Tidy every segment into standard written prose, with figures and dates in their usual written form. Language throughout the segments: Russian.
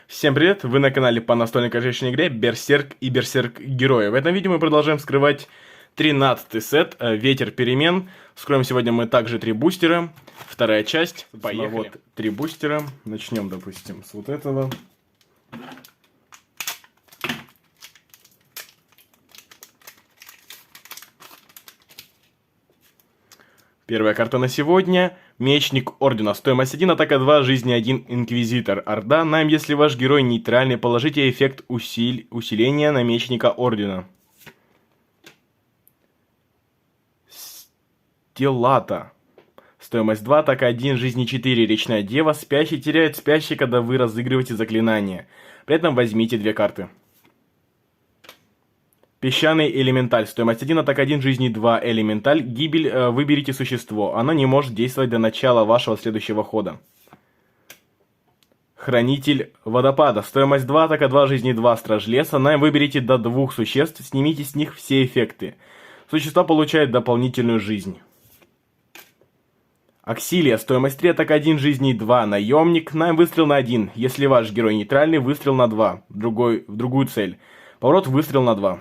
Всем привет, вы на канале по настольной карточной игре Берсерк и Берсерк Герои. В этом видео мы продолжаем вскрывать 13-й сет Ветер перемен. Вскроем сегодня мы также 3 бустера. Вторая часть. Поехали. Вот 3 бустера. Начнем, допустим, с вот этого. Первая карта на сегодня. Мечник Ордена. Стоимость 1, атака 2, жизни 1, Инквизитор. Орда. Найм, если ваш герой нейтральный, положите эффект усиления на Мечника Ордена. Стеллата. Стоимость 2, атака 1, жизни 4, Речная Дева. Спящий теряет спящий, когда вы разыгрываете заклинание. При этом возьмите 2 карты. Песчаный элементаль. Стоимость 1, атака 1, жизни 2, элементаль. Гибель, выберите существо. Оно не может действовать до начала вашего следующего хода. Хранитель водопада. Стоимость 2, атака 2, жизни 2, страж леса. Найм, выберите до 2 существ, снимите с них все эффекты. Существа получают дополнительную жизнь. Аксилия. Стоимость 3, атака 1, жизни 2, наемник. Найм, выстрел на 1. Если ваш герой нейтральный, выстрел на 2. В другую цель. Поворот, выстрел на 2.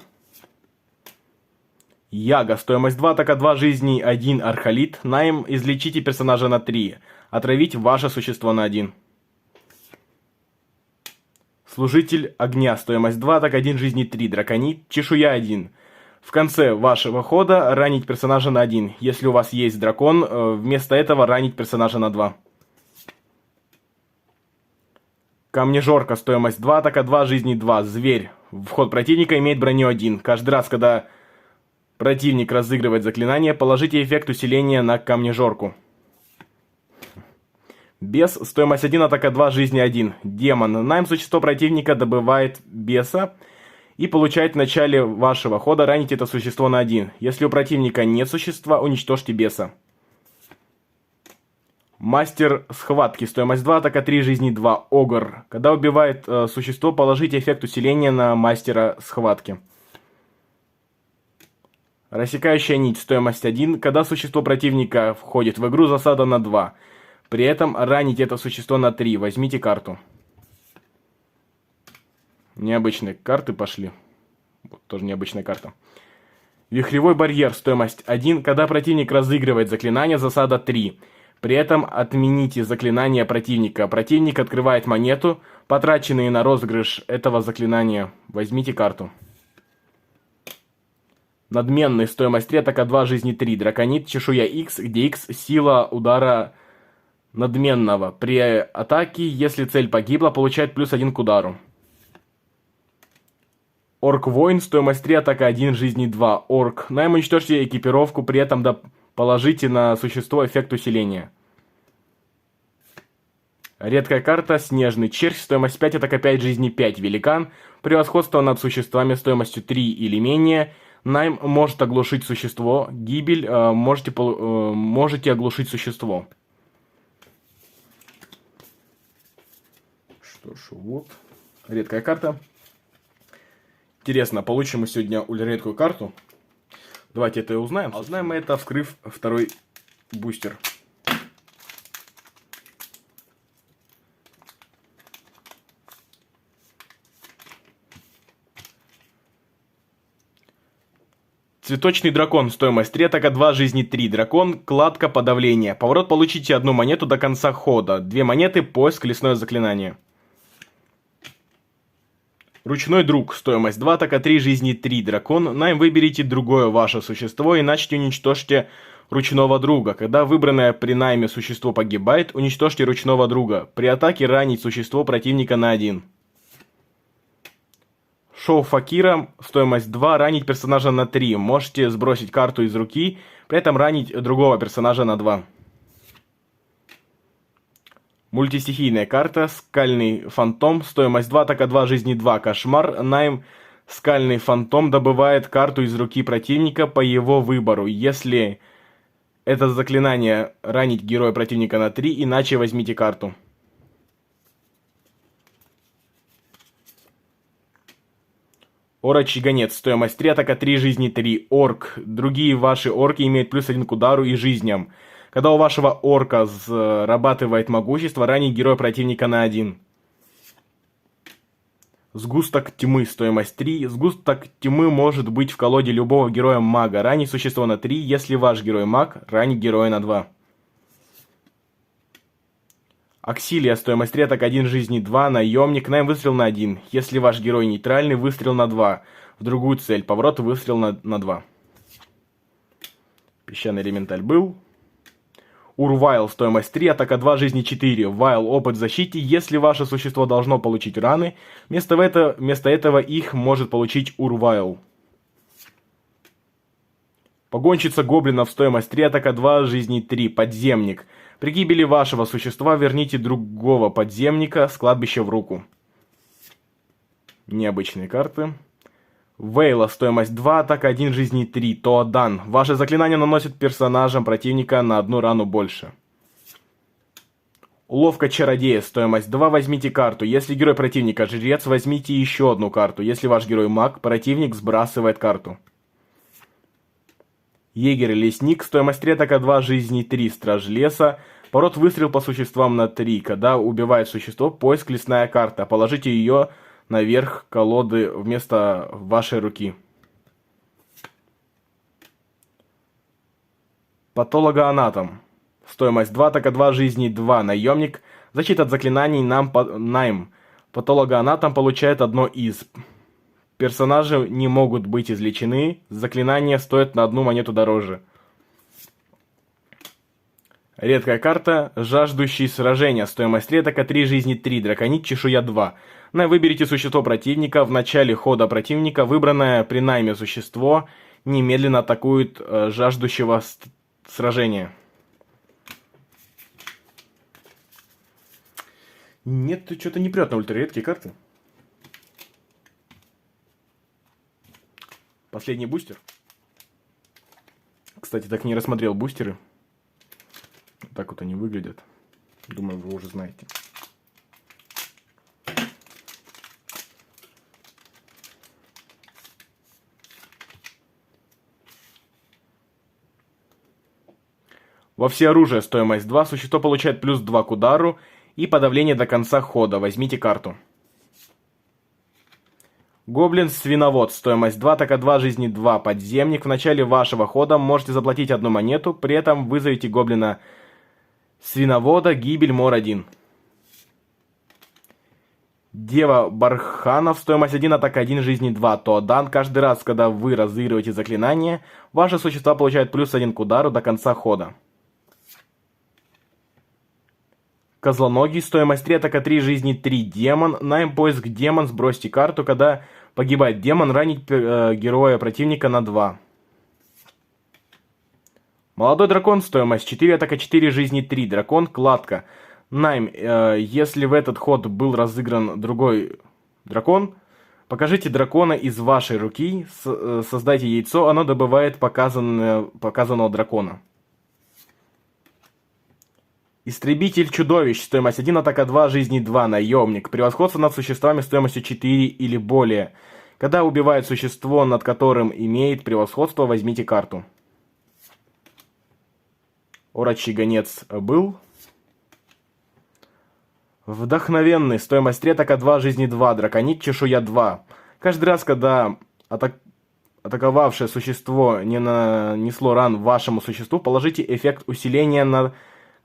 Яга. Стоимость 2, атака 2, жизни 1, архалит. Найм, излечите персонажа на 3. Отравить ваше существо на 1. Служитель огня. Стоимость 2, атака 1, жизни 3, драконит. Чешуя 1. В конце вашего хода ранить персонажа на 1. Если у вас есть дракон, вместо этого ранить персонажа на 2. Камнежорка. Стоимость 2, атака 2, жизни 2, зверь. Вход противника имеет броню 1. Каждый раз, когда противник разыгрывает заклинание, положите эффект усиления на камнежорку. Бес. Стоимость 1, атака 2, жизни 1. Демон. Найм, существо противника добывает беса и получает в начале вашего хода ранить это существо на 1. Если у противника нет существа, уничтожьте беса. Мастер схватки. Стоимость 2, атака 3, жизни 2, огр. Когда убивает существо, положите эффект усиления на мастера схватки. Рассекающая нить. Стоимость 1. Когда существо противника входит в игру, засада на 2. При этом ранить это существо на 3. Возьмите карту. Необычные карты пошли. Вот тоже необычная карта. Вихревой барьер. Стоимость 1. Когда противник разыгрывает заклинание, засада 3. При этом отмените заклинание противника. Противник открывает монету, потраченные на розыгрыш этого заклинания. Возьмите карту. Надменный. Стоимость 3, атака 2, жизни 3, драконит, чешуя X, где X сила удара надменного. При атаке, если цель погибла, получает +1 к удару. Орк-воин. Стоимость 3, атака 1, жизни 2, орк. Найм, уничтожьте экипировку, при этом положите на существо эффект усиления. Редкая карта. Снежный червь. Стоимость 5, атака 5, жизни 5, великан. Превосходство над существами стоимостью 3 или менее. Найм может оглушить существо. Гибель. Можете оглушить существо. Что ж, вот. Редкая карта. Интересно, получим мы сегодня редкую карту. Давайте это и узнаем. А узнаем мы это, вскрыв второй бустер. Цветочный дракон. Стоимость 3, атака 2, жизни 3, дракон, кладка, подавление. Поворот, получите 1 монету до конца хода. 2 монеты, поиск, лесное заклинание. Ручной друг. Стоимость 2, атака 3, жизни 3, дракон. Найм, выберите другое ваше существо, иначе уничтожьте ручного друга. Когда выбранное при найме существо погибает, уничтожьте ручного друга. При атаке ранить существо противника на 1. Шоу Факира. Стоимость 2, ранить персонажа на 3. Можете сбросить карту из руки, при этом ранить другого персонажа на 2. Мультистихийная карта. Скальный фантом. Стоимость 2, атака 2, жизни 2, кошмар. Найм, скальный фантом добывает карту из руки противника по его выбору. Если это заклинание, ранить героя противника на 3, иначе возьмите карту. Орочий гонец. Стоимость 3, атака 3, жизни 3, орк. Другие ваши орки имеют +1 к удару и жизням. Когда у вашего орка срабатывает могущество, ранить героя противника на 1. Сгусток тьмы, стоимость 3. Сгусток тьмы может быть в колоде любого героя мага. Ранить существо на 3, если ваш герой маг, ранить героя на 2. Аксилия, стоимость 3, атака 1, жизни 2, наемник, найм, выстрел на 1. Если ваш герой нейтральный, выстрел на 2. В другую цель, поворот, выстрел на 2. Песчаный элементаль был. Урвайл, стоимость 3, атака 2, жизни 4. Вайл, опыт в защите. Если ваше существо должно получить раны, вместо этого их может получить Урвайл. Погонщица гоблинов, стоимость 3, атака 2, жизни 3. Подземник. При гибели вашего существа верните другого подземника с кладбища в руку. Необычные карты. Вейла, стоимость 2, атака 1, жизни 3. Тоодан. Ваше заклинание наносит персонажам противника на 1 рану больше. Уловка чародея, стоимость 2, возьмите карту. Если герой противника жрец, возьмите еще одну карту. Если ваш герой маг, противник сбрасывает карту. Егерь лесник, стоимость 3, атака 2, жизни 3. Страж леса. Поворот, выстрел по существам на 3. Когда убивает существо, поиск лесная карта. Положите ее наверх колоды вместо вашей руки. Патологоанатом. Стоимость 2, атака 2, жизни 2. Наемник. Защита от заклинаний найм. Патологоанатом получает одно из. Персонажи не могут быть излечены. Заклинания стоят на 1 монету дороже. Редкая карта. Жаждущий сражения. Стоимость 3, атака 3, жизни 3. Драконит, чешуя 2. Выберите существо противника. В начале хода противника выбранное при найме существо немедленно атакует жаждущего сражения. Нет, что-то не прет на ультраредкие карты. Последний бустер. Кстати, так не рассмотрел бустеры. Так вот они выглядят. Думаю, вы уже знаете. Во всеоружие, стоимость 2. Существо получает плюс 2 к удару и подавление до конца хода. Возьмите карту. Гоблин-свиновод, стоимость 2, атака 2, жизни 2. Подземник. В начале вашего хода можете заплатить 1 монету, при этом вызовите гоблина-свиновода, гибель, мор 1. Дева Барханов, стоимость 1, атака 1, жизни 2. Тоодан. Каждый раз, когда вы разыгрываете заклинание, ваши существа получают плюс 1 к удару до конца хода. Козлоногий, стоимость 3, атака 3, жизни 3. Демон. Найм, поиск демон, сбросьте карту. Когда погибает демон, ранить героя противника на 2. Молодой дракон, стоимость 4, атака 4, жизни 3. Дракон, кладка. Найм, если в этот ход был разыгран другой дракон, покажите дракона из вашей руки, создайте яйцо, оно добывает показанного дракона. Истребитель чудовищ, стоимость 1, атака 2, жизни 2, наемник. Превосходство над существами стоимостью 4 или более. Когда убивает существо, над которым имеет превосходство, возьмите карту. Орочий гонец был. Вдохновенный, стоимость 3, атака 2, жизни 2, драконит, чешуя 2. Каждый раз, когда атаковавшее существо не нанесло ран вашему существу, положите эффект усиления на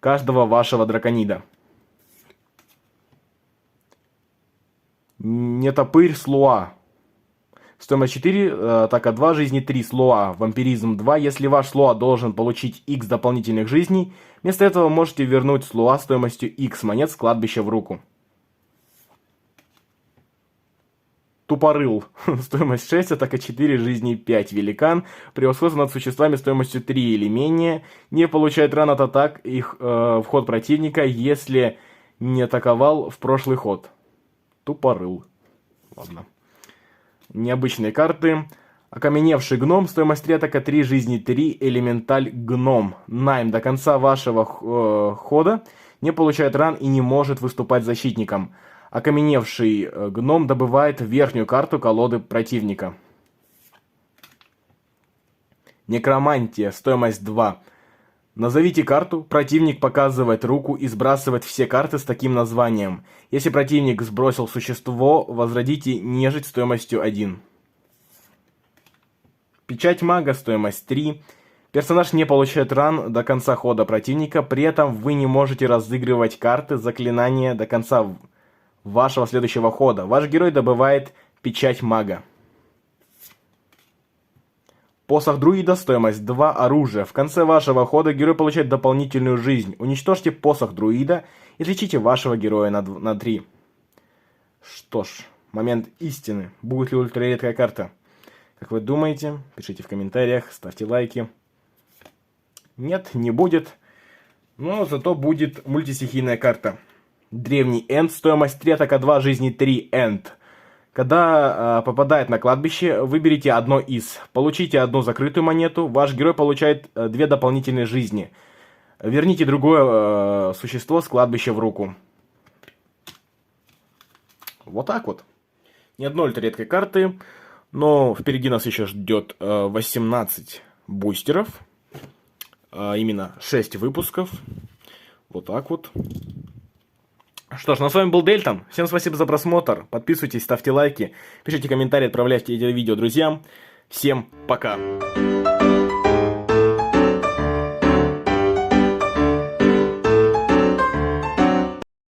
каждого вашего драконида. Нетопырь Слуа. Стоимость 4, атака 2, жизни 3, Слуа. Вампиризм 2. Если ваш Слуа должен получить X дополнительных жизней, вместо этого можете вернуть Слуа стоимостью X монет с кладбища в руку. Тупорыл. Стоимость 6, атака 4, жизни 5. Великан. Превосходство над существами стоимостью 3 или менее. Не получает ран от атак их в ход противника, если не атаковал в прошлый ход. Тупорыл. Ладно. Необычные карты. Окаменевший гном. Стоимость 3, атака 3, жизни 3. Элементаль гном. Найм. До конца вашего хода не получает ран и не может выступать защитником. Окаменевший гном добывает верхнюю карту колоды противника. Некромантия. Стоимость 2. Назовите карту, противник показывает руку и сбрасывает все карты с таким названием. Если противник сбросил существо, возродите нежить стоимостью 1. Печать мага, стоимость 3. Персонаж не получает ран до конца хода противника, при этом вы не можете разыгрывать карты заклинания до конца вашего следующего хода. Ваш герой добывает печать мага. Посох друида, стоимость 2, оружие. В конце вашего хода герой получает дополнительную жизнь. Уничтожьте посох друида и лечите вашего героя на 3. Что ж, момент истины. Будет ли ультраредкая карта? Как вы думаете? Пишите в комментариях, ставьте лайки. Нет, не будет. Но зато будет мультистихийная карта. Древний Энд, стоимость 3, атака 2, жизни 3, Энд. Когда попадает на кладбище, выберите одно из. Получите одну закрытую монету, ваш герой получает 2 дополнительные жизни. Верните другое существо с кладбища в руку. Вот так вот. Ни одной ультраредкой карты, но впереди нас еще ждет 18 бустеров. Именно 6 выпусков. Вот так вот. Что ж, ну с вами был Дельтон. Всем спасибо за просмотр. Подписывайтесь, ставьте лайки, пишите комментарии, отправляйте эти видео друзьям. Всем пока.